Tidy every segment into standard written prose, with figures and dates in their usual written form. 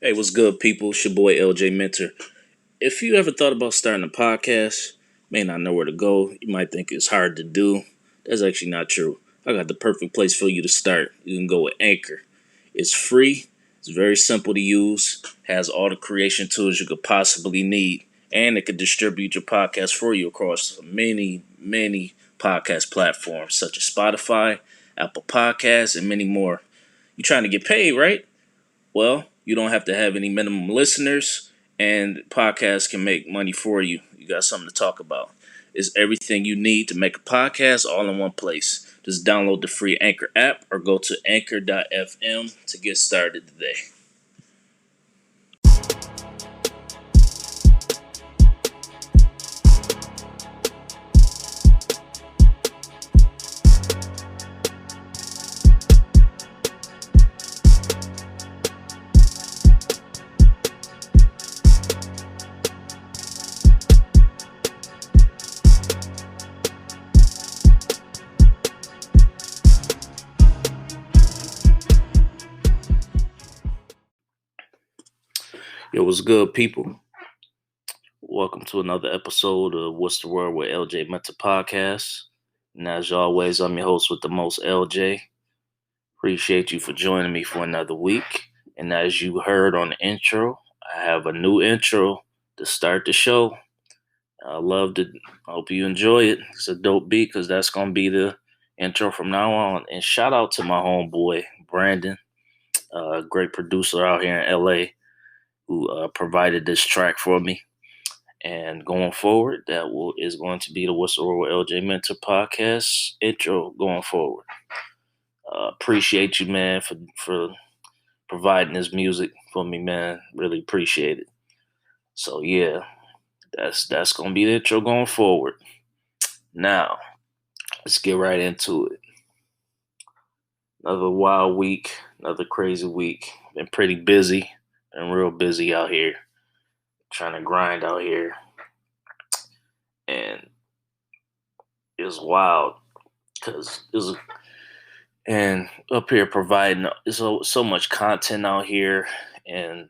Hey, what's good, people? It's your boy LJ Mentor. If you ever thought about starting a podcast, may not know where to go, you might think it's hard to do. That's actually not true. I got the perfect place for you to start. You can go with Anchor. It's free, it's very simple to use, has all the creation tools you could possibly need, and it could distribute your podcast for you across many podcast platforms such as Spotify, Apple Podcasts, and many more. You trying to get paid, right? Well, you don't have to have any minimum listeners, and podcasts can make money for you. You got something to talk about. It's everything you need to make a podcast all in one place. Just download the free Anchor app or go to anchor.fm to get started today. Yo, what's good, people? Welcome to another episode of What's the Word with LJ Mental Podcast. And as always, I'm your host with the most, LJ. Appreciate you for joining me for another week. And as you heard on the intro, I have a new intro to start the show. I hope you enjoy it. It's a dope beat because that's going to be the intro from now on. And shout out to my homeboy, Brandon, a great producer out here in LA who provided this track for me. And going forward, is going to be the What's the Word with LJ Mentor podcast intro going forward. Appreciate you, man, for providing this music for me, man. Really appreciate it. So yeah, that's gonna be the intro going forward. Now, let's get right into it. Another wild week, another crazy week. Been pretty busy and real busy out here. Trying to grind out here. And it's wild because and up here providing so much content out here and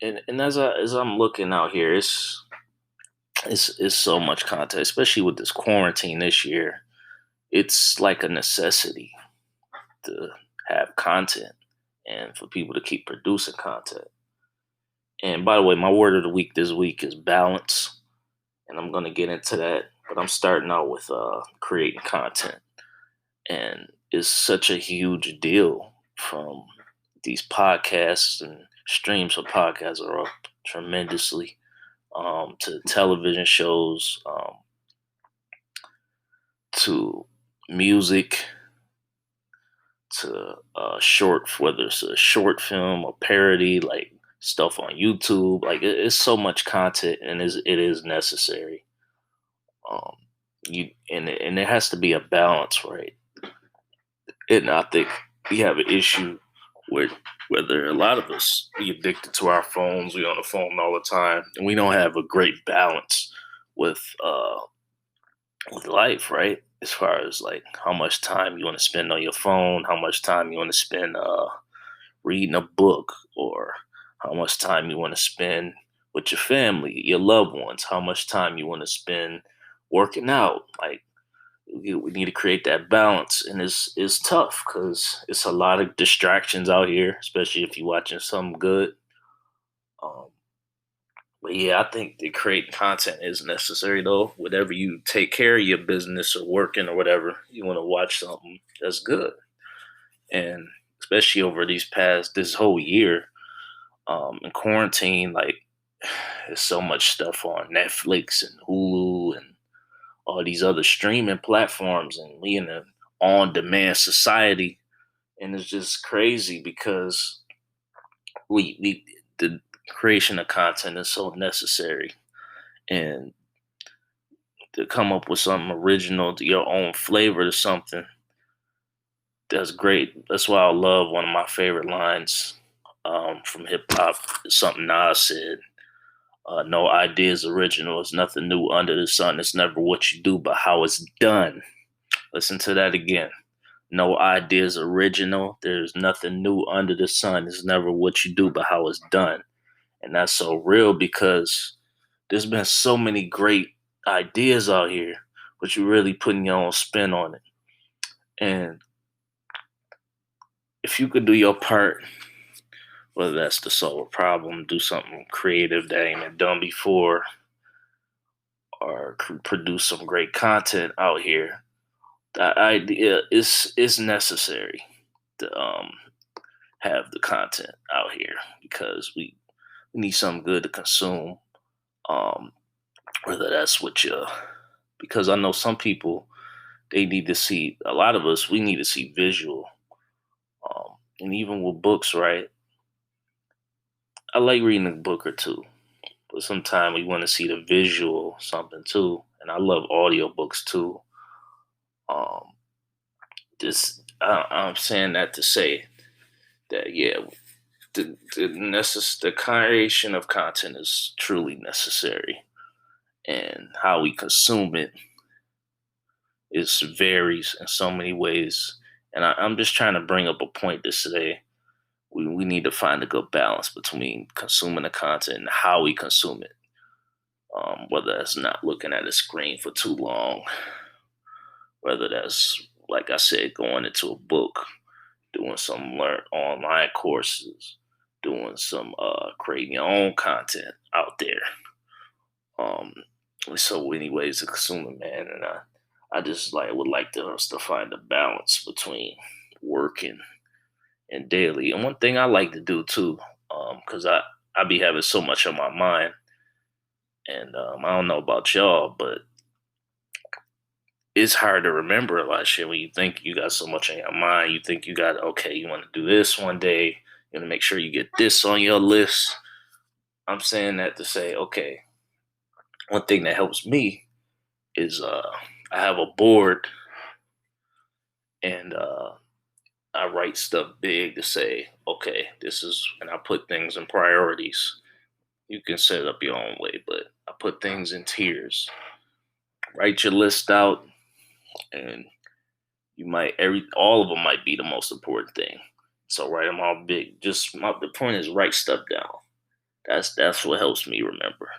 as I'm looking out here, it's so much content, especially with this quarantine this year. It's like a necessity to have content and for people to keep producing content. And by the way, my word of the week this week is balance, and I'm going to get into that. But I'm starting out with creating content, and it's such a huge deal from these podcasts and streams of podcasts are up tremendously to television shows, to music, to whether it's a short film, a parody, like stuff on YouTube. Like it's so much content, and it is necessary. Um, and it has to be a balance, right? And I think we have an issue with whether a lot of us be addicted to our phones. We on the phone all the time, and we don't have a great balance with life, right? As far as like how much time you want to spend on your phone, how much time you want to spend reading a book, or how much time you want to spend with your family, your loved ones, how much time you want to spend working out. Like we need to create that balance, and it's tough because it's a lot of distractions out here, especially if you're watching something good. Um, but yeah, I think that creating content is necessary though. Whatever you take care of your business or working or whatever, you want to watch something that's good. And especially over this whole year, in quarantine, like there's so much stuff on Netflix and Hulu and all these other streaming platforms, and we in an on-demand society, and it's just crazy because the creation of content is so necessary, and to come up with something original, to your own flavor to something, that's great. That's why I love one of my favorite lines from hip hop. Something Nas said. No idea is original. It's nothing new under the sun. It's never what you do, but how it's done. Listen to that again. No idea is original. There's nothing new under the sun. It's never what you do, but how it's done. And that's so real because there's been so many great ideas out here, but you're really putting your own spin on it. And if you could do your part, whether that's to solve a problem, do something creative that ain't been done before, or produce some great content out here, that idea is necessary to have the content out here because we need something good to consume. Um, whether that's what you, because I know some people they need to see. A lot of us we need to see visual, and even with books, right? I like reading a book or two, but sometimes we want to see the visual something too. And I love audiobooks too. Um, I'm saying that to say that yeah, the creation of content is truly necessary, and how we consume it is varies in so many ways. And I'm just trying to bring up a point to say we need to find a good balance between consuming the content and how we consume it. Whether that's not looking at a screen for too long, whether that's like I said, going into a book, doing some learn online courses, doing some creating your own content out there. Um, there's so many ways to consume it, man, and I just like would like to us to find a balance between working and daily. And one thing I like to do too, because I be having so much on my mind, and I don't know about y'all, but it's hard to remember a lot of shit when you think you got so much on your mind. You think you got okay, you want to do this one day, you want to make sure you get this on your list. I'm saying that to say, okay, one thing that helps me is I have a board and I write stuff big to say, okay, this is, and I put things in priorities. You can set it up your own way, but I put things in tiers. Write your list out, and you might all of them might be the most important thing. So write them all big. The point is write stuff down. That's what helps me remember.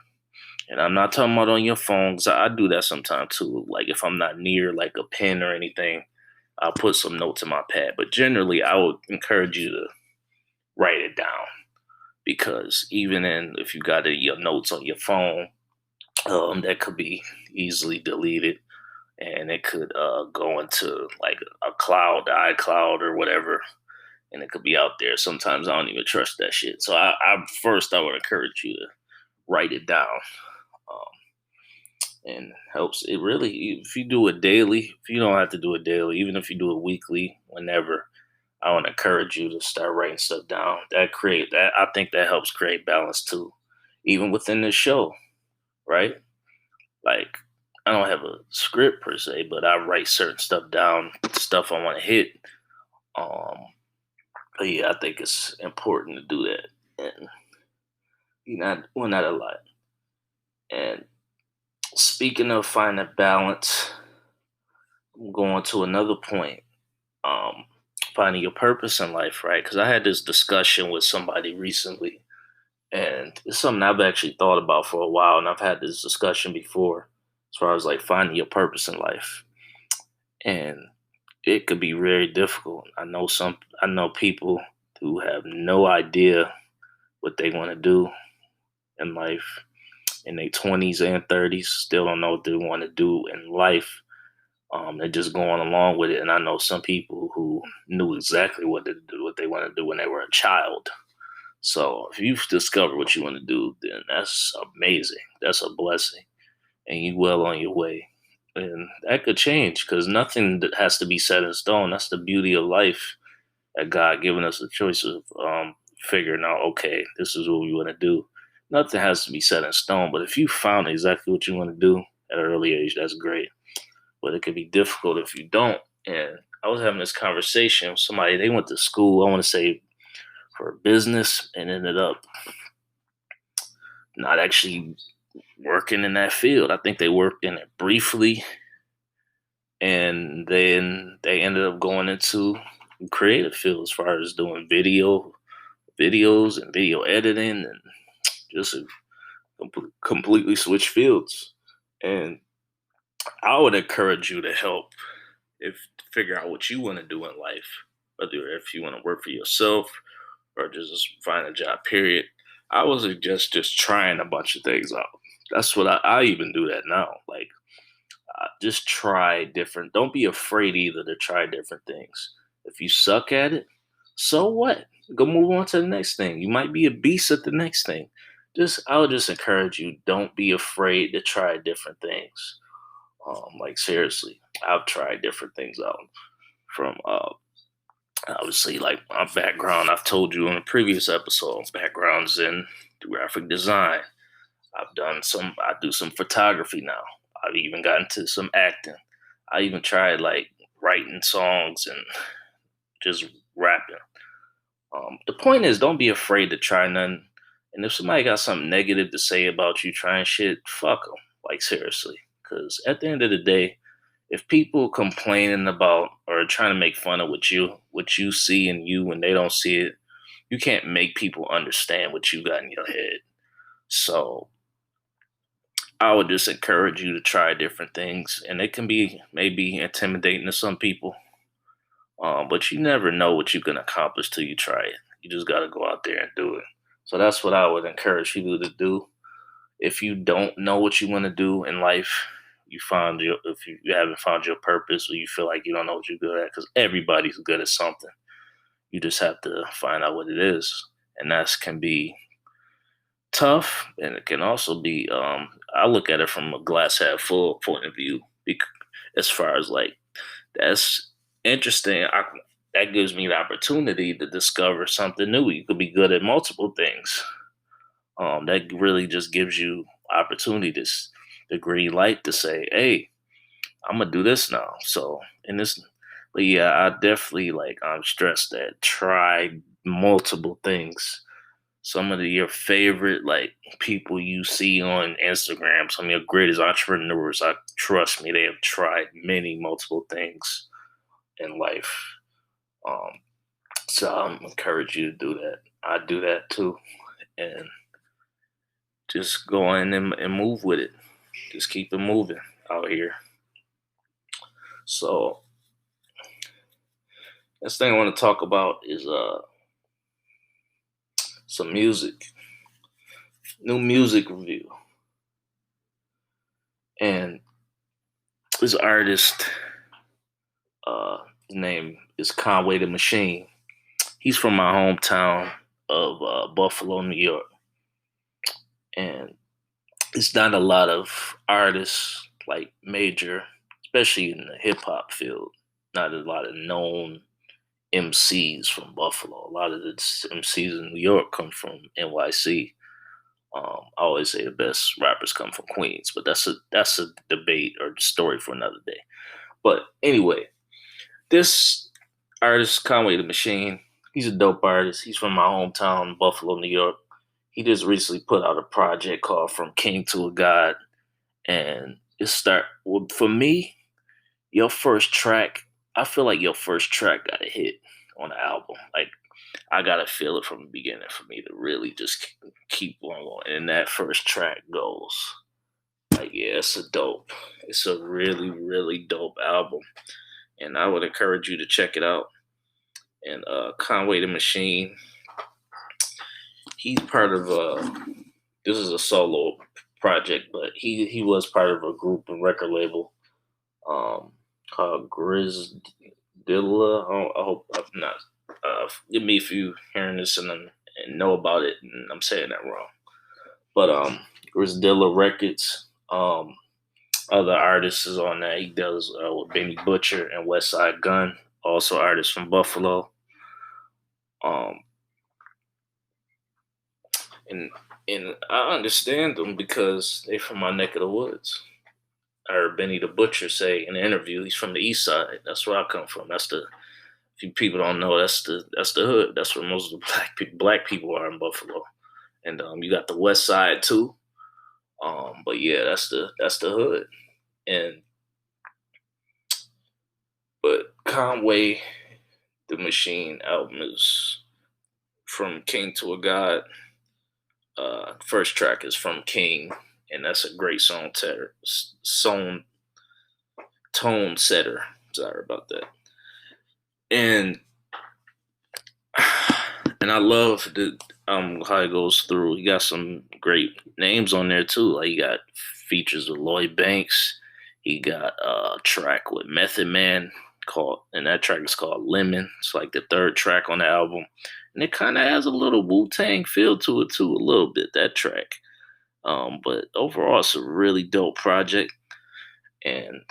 And I'm not talking about on your phone, 'cause I do that sometimes too. Like if I'm not near like a pen or anything, I'll put some notes in my pad. But generally, I would encourage you to write it down because even if you got your notes on your phone, that could be easily deleted, and it could go into like a cloud, iCloud or whatever, and it could be out there. Sometimes I don't even trust that shit. So I would encourage you to write it down. Um, and helps it really if you do it daily, if you don't have to do it daily, even if you do it weekly, whenever, I want to encourage you to start writing stuff down. I think that helps create balance too, even within the show, right? Like I don't have a script per se, but I write certain stuff down, stuff I want to hit. Um, but yeah, I think it's important to do that, and not a lot. And speaking of finding balance, I'm going to another point. Um, finding your purpose in life, right? Because I had this discussion with somebody recently, and it's something I've actually thought about for a while, and I've had this discussion before, as far as like finding your purpose in life, and it could be very difficult. I know people who have no idea what they want to do in life in their 20s and 30s, still don't know what they want to do in life. They're just going along with it. And I know some people who knew exactly what they want to do when they were a child. So if you've discovered what you want to do, then that's amazing. That's a blessing, and you well on your way. And that could change because nothing that has to be set in stone. That's the beauty of life, that God giving us the choice of figuring out, okay, this is what we want to do. Nothing has to be set in stone. But if you found exactly what you want to do at an early age, that's great. But it could be difficult if you don't. And I was having this conversation with somebody. They went to school, I want to say, for business, and ended up not actually working in that field. I think they worked in it briefly, and then they ended up going into creative field as far as doing videos and video editing, and just completely switch fields. And I would encourage you to help if figure out what you want to do in life, whether if you want to work for yourself or just find a job. Period. I would suggest just trying a bunch of things out. That's what I even do that now. Like, just try different. Don't be afraid either to try different things. If you suck at it, so what? Go move on to the next thing. You might be a beast at the next thing. I would just encourage you. Don't be afraid to try different things. Like, seriously, I've tried different things out from obviously, like, my background. I've told you in a previous episode, backgrounds in graphic design. I do some photography now. I've even gotten to some acting. I even tried like writing songs and just rapping. The point is, don't be afraid to try nothing. And if somebody got something negative to say about you trying shit, fuck them. Like, seriously. Because at the end of the day, if people complaining about or trying to make fun of what you see in you when they don't see it, you can't make people understand what you got in your head. So I would just encourage you to try different things, and it can be maybe intimidating to some people, but you never know what you can accomplish till you try it. You just got to go out there and do it. So that's what I would encourage people to do. If you don't know what you want to do in life, if you haven't found your purpose, or you feel like you don't know what you're good at, because everybody's good at something. You just have to find out what it is, and that can be tough, and it can also be. I look at it from a glass half full point of view, as far as like that's interesting. That gives me the opportunity to discover something new. You could be good at multiple things. That really just gives you opportunities, the green light to say, "Hey, I'm gonna do this now." So, in this, but yeah, I definitely like stress that try multiple things. Some of your favorite like people you see on Instagram, some of your greatest entrepreneurs, I trust me, they have tried many multiple things in life. Um, so I'm encourage you to do that. I do that too, and just go in and move with it. Just keep it moving out here. So next thing I want to talk about is some music, new music review, and this artist, his name is Conway the Machine. He's from my hometown of Buffalo, New York, and it's not a lot of artists like major, especially in the hip hop field. Not a lot of known MCs from Buffalo. A lot of the MCs in New York come from NYC. I always say the best rappers come from Queens, but that's a debate or story for another day. But anyway, this artist Conway the Machine, he's a dope artist. He's from my hometown, Buffalo, New York. He just recently put out a project called From King to a God, and for me, your first track. I feel like your first track got a hit on the album. Like, I gotta feel it from the beginning for me to really just keep on going. And that first track goes like, yeah, it's a really, really dope album, and I would encourage you to check it out. And Conway the Machine, he's part of this is a solo project, but he was part of a group and record label called Grizdilla. I hope I'm not. Give me if you hearing this and know about it, and I'm saying that wrong. But Grizdilla Records. Other artists is on that. He does with Benny Butcher and West Side Gun, also artists from Buffalo. Um, and I understand them because they from my neck of the woods. I heard Benny the Butcher say in an interview he's from the East Side. That's where I come from. If you people don't know, that's the hood. That's where most of the black people are in Buffalo. And you got the West Side too. But yeah, that's the hood. And But Conway the Machine album is From King to a God. First track is From King, and that's a great tone setter. Sorry about that. And I love how it goes through. You got some great names on there too. Like you got features with Lloyd Banks. He got a track with Method Man and that track is called Lemon. It's like the third track on the album, and it kind of has a little Wu-Tang feel to it too, a little bit, that track. But overall, it's a really dope project, and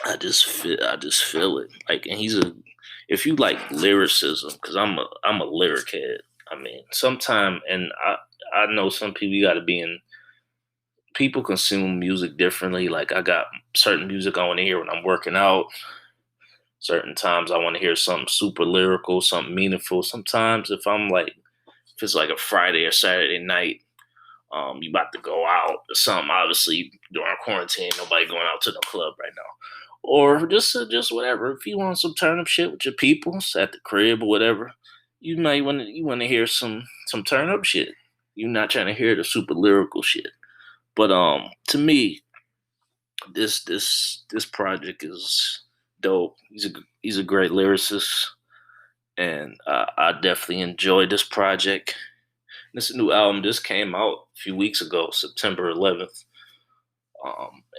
I just feel it. Like, and if you like lyricism, because I'm a lyric head. I mean, sometime, and I know some people, you got to be in. People consume music differently. Like I got certain music I want to hear when I'm working out. Certain times I want to hear something super lyrical, something meaningful. Sometimes if it's like a Friday or Saturday night, you about to go out or something. Obviously during quarantine, nobody going out to the club right now. Or just whatever. If you want some turn up shit with your peoples at the crib or whatever, you want to hear some turn up shit. You're not trying to hear the super lyrical shit. But to me, this project is dope. He's a great lyricist, and I definitely enjoyed this project. This new album just came out a few weeks ago, September 11th,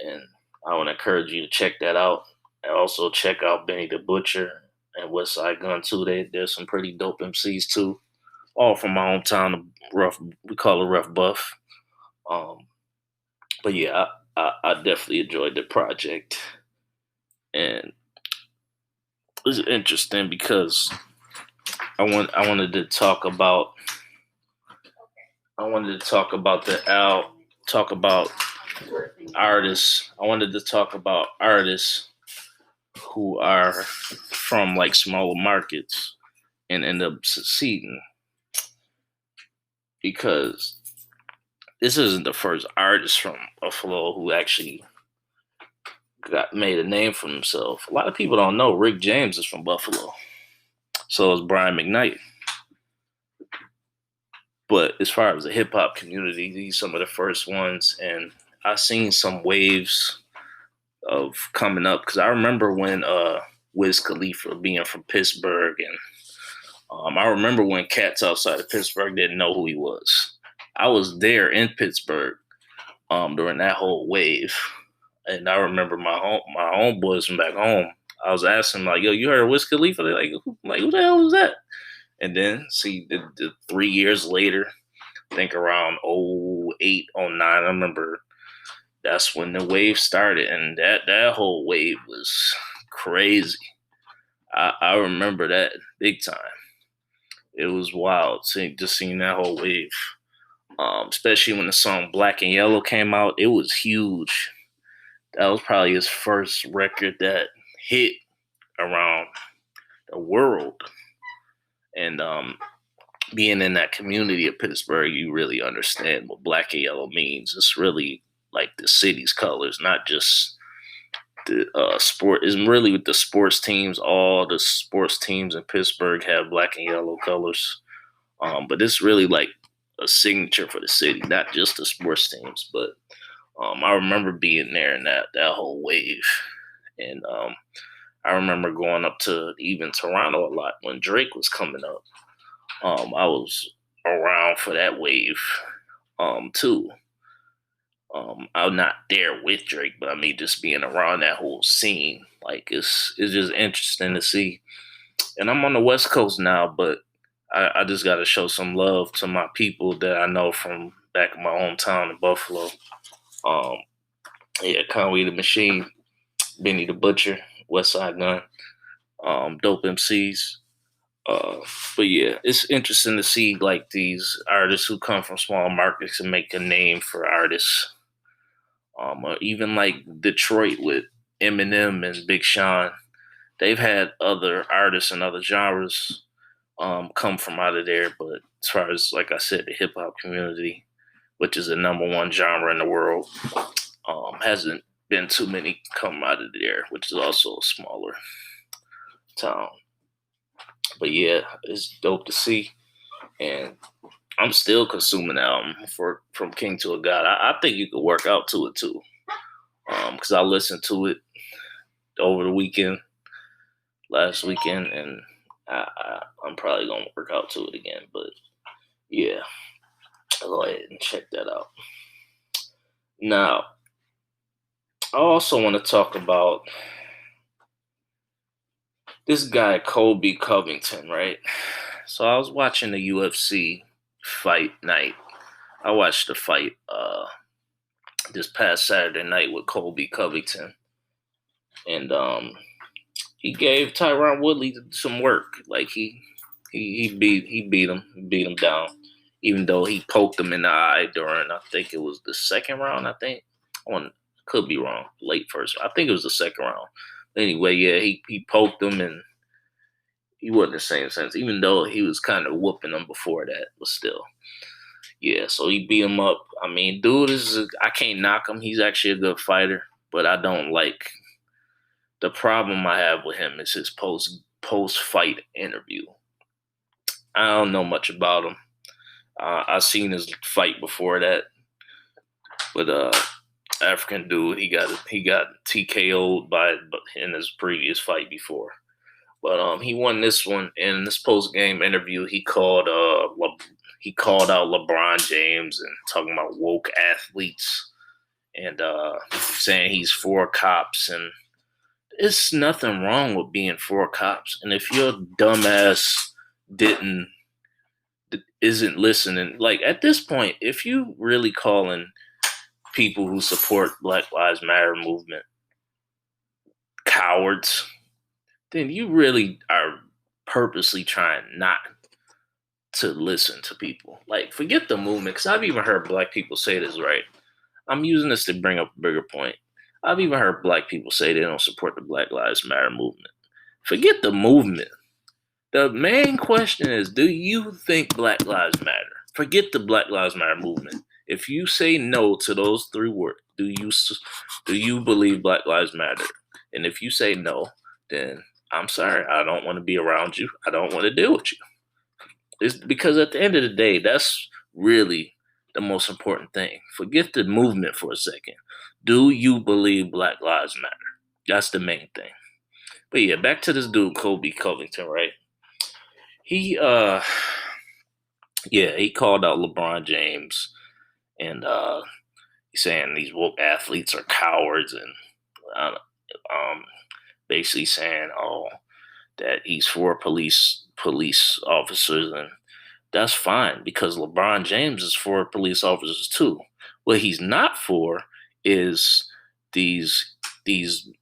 and I want to encourage you to check that out. And also check out Benny the Butcher and West Side Gun too. There's some pretty dope MCs too, all from my hometown. Rough, we call it Rough Buff. Um, but yeah, I definitely enjoyed the project, and it's interesting because I wanted to talk about talk about artists. I wanted to talk about artists who are from like smaller markets and end up succeeding, because this isn't the first artist from Buffalo who actually got made a name for himself. A lot of people don't know Rick James is from Buffalo. So is Brian McKnight. But as far as the hip hop community, these are some of the first ones, and I've seen some waves of coming up, because I remember when Wiz Khalifa being from Pittsburgh, and I remember when cats outside of Pittsburgh didn't know who he was. I was there in Pittsburgh during that whole wave, and I remember my homeboys from back home. I was asking like, "Yo, you heard Wiz Khalifa?" They're like, who the hell is that?" And then see the 3 years later, I think around 08, 09, I remember that's when the wave started, and that whole wave was crazy. I remember that big time. It was wild seeing that whole wave. Especially when the song Black and Yellow came out, it was huge. That was probably his first record that hit around the world. And being in that community of Pittsburgh, you really understand what Black and Yellow means. It's really like the city's colors, not just the sport. It's really with the sports teams. All the sports teams in Pittsburgh have Black and Yellow colors. But it's really like a signature for the city, not just the sports teams. But I remember being there in that whole wave, and I remember going up to even Toronto a lot when Drake was coming up. I was around for that wave too. I'm not there with Drake, but I mean just being around that whole scene, like it's just interesting to see. And I'm on the West Coast now, but I just got to show some love to my people that I know from back in my hometown in Buffalo. Um, yeah, Conway the Machine, Benny the Butcher, West Side Gun, dope MCs. Uh, but yeah, it's interesting to see like these artists who come from small markets and make a name for artists. Or even like Detroit with Eminem and Big Sean. They've had other artists and other genres come from out of there, but as far as like I said, the hip hop community, which is the number one genre in the world, hasn't been too many come out of there, which is also a smaller town. But yeah, it's dope to see, and I'm still consuming the album for From King to a God. I think you could work out to it too, because I listened to it over the weekend, last weekend, and I'm probably gonna work out to it again. But yeah, I'll go ahead and check that out. Now, I also want to talk about this guy Colby Covington, right? So I was watching the UFC fight night. I watched the fight this past Saturday night with Colby Covington, and he gave Tyron Woodley some work. Like he beat him down, even though he poked him in the eye during, I think it was the second round. I think could be wrong, late first. I think it was the second round. Anyway, yeah, he poked him and he wasn't the same sense, even though he was kind of whooping him before that, but still. Yeah, so he beat him up. I mean, dude I can't knock him. He's actually a good fighter, but I don't like, the problem I have with him is his post fight interview. I don't know much about him. I seen his fight before that with African dude. He got TKO'd in his previous fight before. But he won this one. In this post game interview, he called out LeBron James and talking about woke athletes, and saying he's for cops, and it's nothing wrong with being for cops. And if your dumbass isn't listening, like at this point, if you really calling people who support Black Lives Matter movement cowards, then you really are purposely trying not to listen to people. Like, forget the movement, because I've even heard black people say this, right? I'm using this to bring up a bigger point. I've even heard black people say they don't support the Black Lives Matter movement. Forget the movement. The main question is, do you think Black Lives Matter? Forget the Black Lives Matter movement. If you say no to those three words, do you believe Black Lives Matter? And if you say no, then I'm sorry, I don't want to be around you. I don't want to deal with you. It's because at the end of the day, that's really the most important thing. Forget the movement for a second. Do you believe Black Lives Matter? That's the main thing. But yeah, back to this dude, Colby Covington, right? He he called out LeBron James, and he's saying these woke athletes are cowards, and uh, basically saying, oh, that he's for police officers, and that's fine because LeBron James is for police officers too. What he's not for is these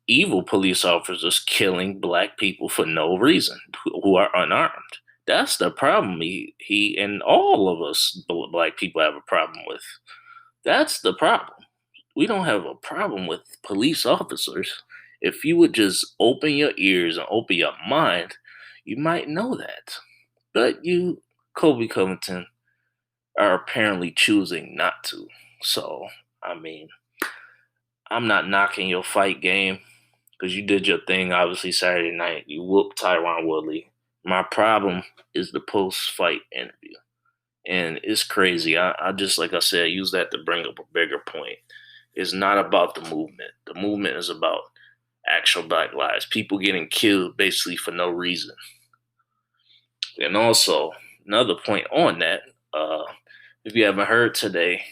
evil police officers killing black people for no reason who are unarmed. That's the problem he and all of us black people have a problem with. That's the problem. We don't have a problem with police officers. If you would just open your ears and open your mind, you might know that. But you, Colby Covington, are apparently choosing not to. So, I mean, I'm not knocking your fight game because you did your thing, obviously, Saturday night. You whooped Tyron Woodley. My problem is the post fight interview. And it's crazy. I just, like I said, use that to bring up a bigger point. It's not about the movement. The movement is about actual black lives, people getting killed basically for no reason. And also, another point on that, if you haven't heard today,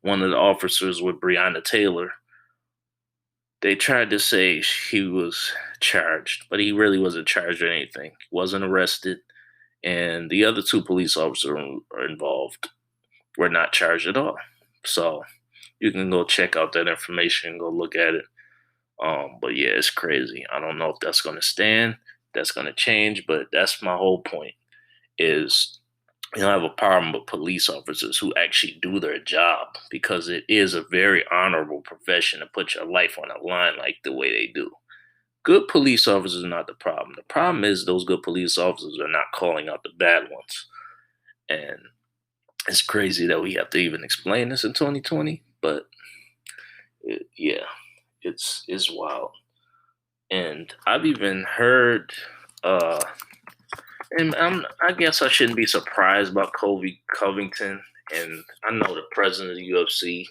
one of the officers with Breonna Taylor, they tried to say he was charged, but he really wasn't charged or anything. He wasn't arrested. And the other two police officers involved were not charged at all. So you can go check out that information, go look at it. But yeah, it's crazy. I don't know if that's going to stand, that's going to change, but that's my whole point is you don't have a problem with police officers who actually do their job because it is a very honorable profession to put your life on a line like the way they do. Good police officers are not the problem. The problem is those good police officers are not calling out the bad ones. And it's crazy that we have to even explain this in 2020, but Yeah, it's wild. And I've even heard, uh, and I guess I shouldn't be surprised about Colby Covington. And I know the president of the UFC,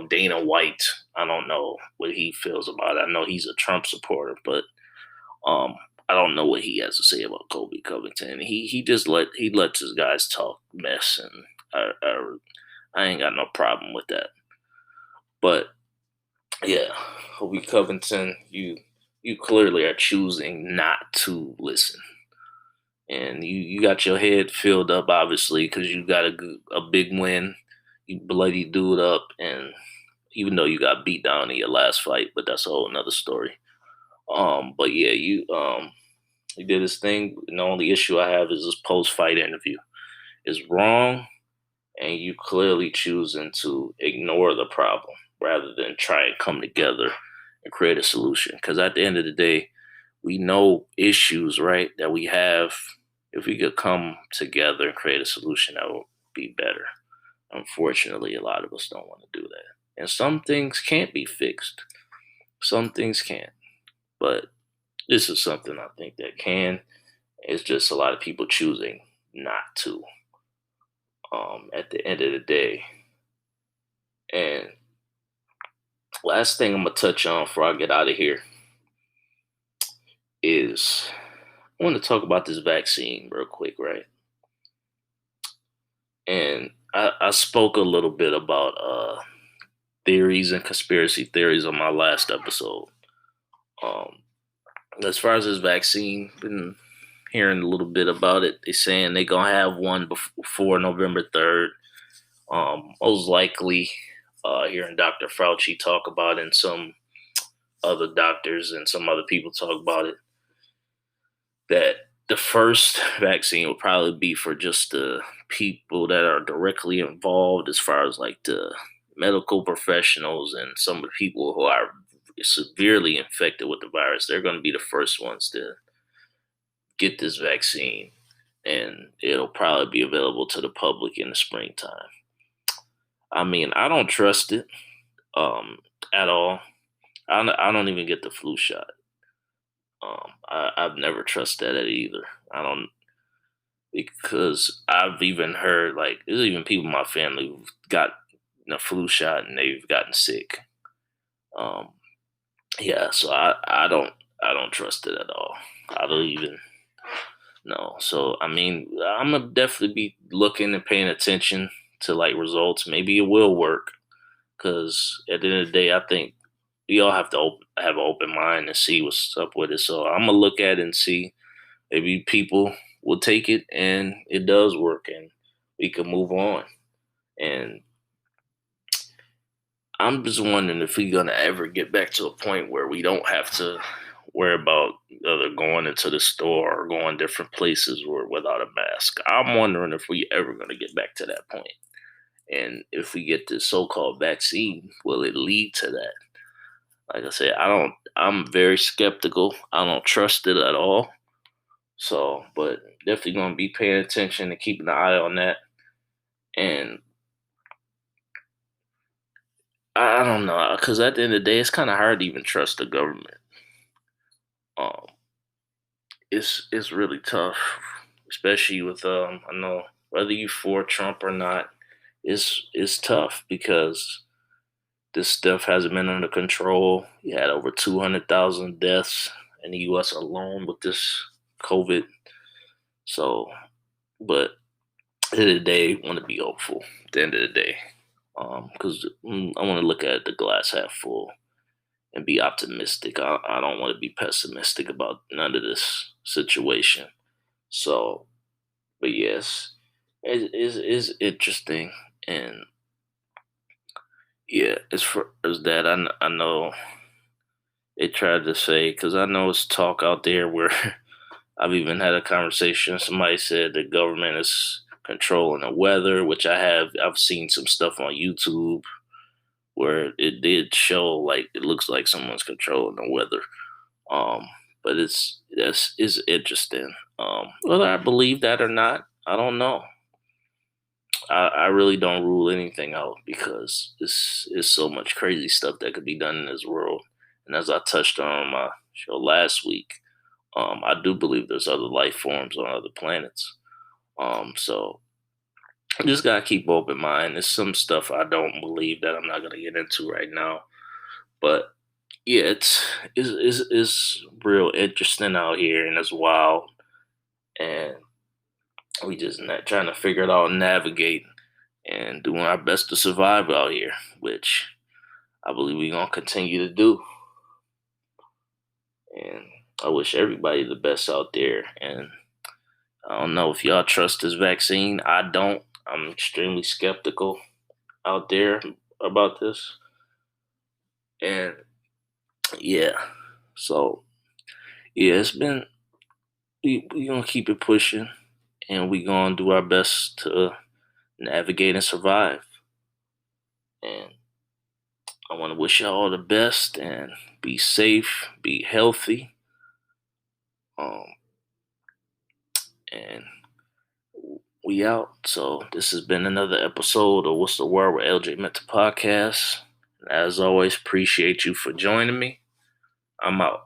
Dana White. I don't know what he feels about it. I know he's a Trump supporter, but um, I don't know what he has to say about Colby Covington. He just lets his guys talk mess, and I ain't got no problem with that. But yeah, Colby Covington, you clearly are choosing not to listen, and you got your head filled up obviously because you got a big win. You bloody dude up, and even though you got beat down in your last fight, but that's a whole another story. But yeah, you did his thing. And the only issue I have is this post fight interview is wrong, and you clearly choosing to ignore the problem rather than try and come together and create a solution. Because at the end of the day, we know issues, right, that we have. If we could come together and create a solution, that would be better. Unfortunately, a lot of us don't want to do that. And some things can't be fixed. Some things can't. But this is something I think that can. It's just a lot of people choosing not to. At the end of the day, and last thing I'm gonna touch on before I get out of here is I want to talk about this vaccine real quick, right? And I spoke a little bit about theories and conspiracy theories on my last episode. Um, as far as this vaccine, been hearing a little bit about it. They saying they gonna have one before November 3rd. Most likely, hearing Dr. Fauci talk about it and some other doctors and some other people talk about it, that the first vaccine will probably be for just the people that are directly involved, as far as like the medical professionals and some of the people who are severely infected with the virus. They're going to be the first ones to get this vaccine, and it'll probably be available to the public in the springtime. I mean, I don't trust it at all. I don't even get the flu shot. I've never trusted that either. I don't, because I've even heard like there's even people in my family who've got the flu shot and they've gotten sick. Um, yeah, so I don't trust it at all. I don't even know. So I mean, I'm gonna definitely be looking and paying attention to like results. Maybe it will work because at the end of the day, I think we all have to have an open mind and see what's up with it. So I'm gonna look at it and see. Maybe people will take it and it does work and we can move on. And I'm just wondering if we're gonna ever get back to a point where we don't have to worry about either going into the store or going different places or without a mask. I'm wondering if we ever gonna get back to that point. And if we get this so-called vaccine, will it lead to that? Like I said, I'm very skeptical. I don't trust it at all. So, but definitely gonna be paying attention and keeping an eye on that. And I don't know, because at the end of the day, it's kind of hard to even trust the government. Um, it's really tough, especially with I know whether you for Trump or not, it's tough because this stuff hasn't been under control. You had over 200,000 deaths in the U.S. alone with this COVID. So, but at the end of the day, want to be hopeful. At the end of the day, because I want to look at the glass half full and be optimistic. I don't want to be pessimistic about none of this situation. So, but yes, it's interesting, and yeah, as far as that, I know they tried to say because I know it's talk out there where I've even had a conversation. Somebody said the government is controlling the weather, which I have. I've seen some stuff on YouTube where it did show like it looks like someone's controlling the weather. Um, but that's is interesting. Whether I believe that or not, I don't know. I really don't rule anything out because it's so much crazy stuff that could be done in this world. And as I touched on my show last week, I do believe there's other life forms on other planets. So I just gotta keep open mind. There's some stuff I don't believe that I'm not gonna get into right now, but yeah, it's real interesting out here and it's wild, and we just trying to figure it out and navigate and doing our best to survive out here, which I believe we're gonna continue to do. And I wish everybody the best out there. And I don't know if y'all trust this vaccine. I don't. I'm extremely skeptical out there about this. And yeah, so yeah, it's been we gonna keep it pushing, and we gonna do our best to navigate and survive. And I want to wish y'all all the best and be safe, be healthy, um, and we out. So this has been another episode of What's the Word with LJ Mental Podcast. As always, appreciate you for joining me. I'm out.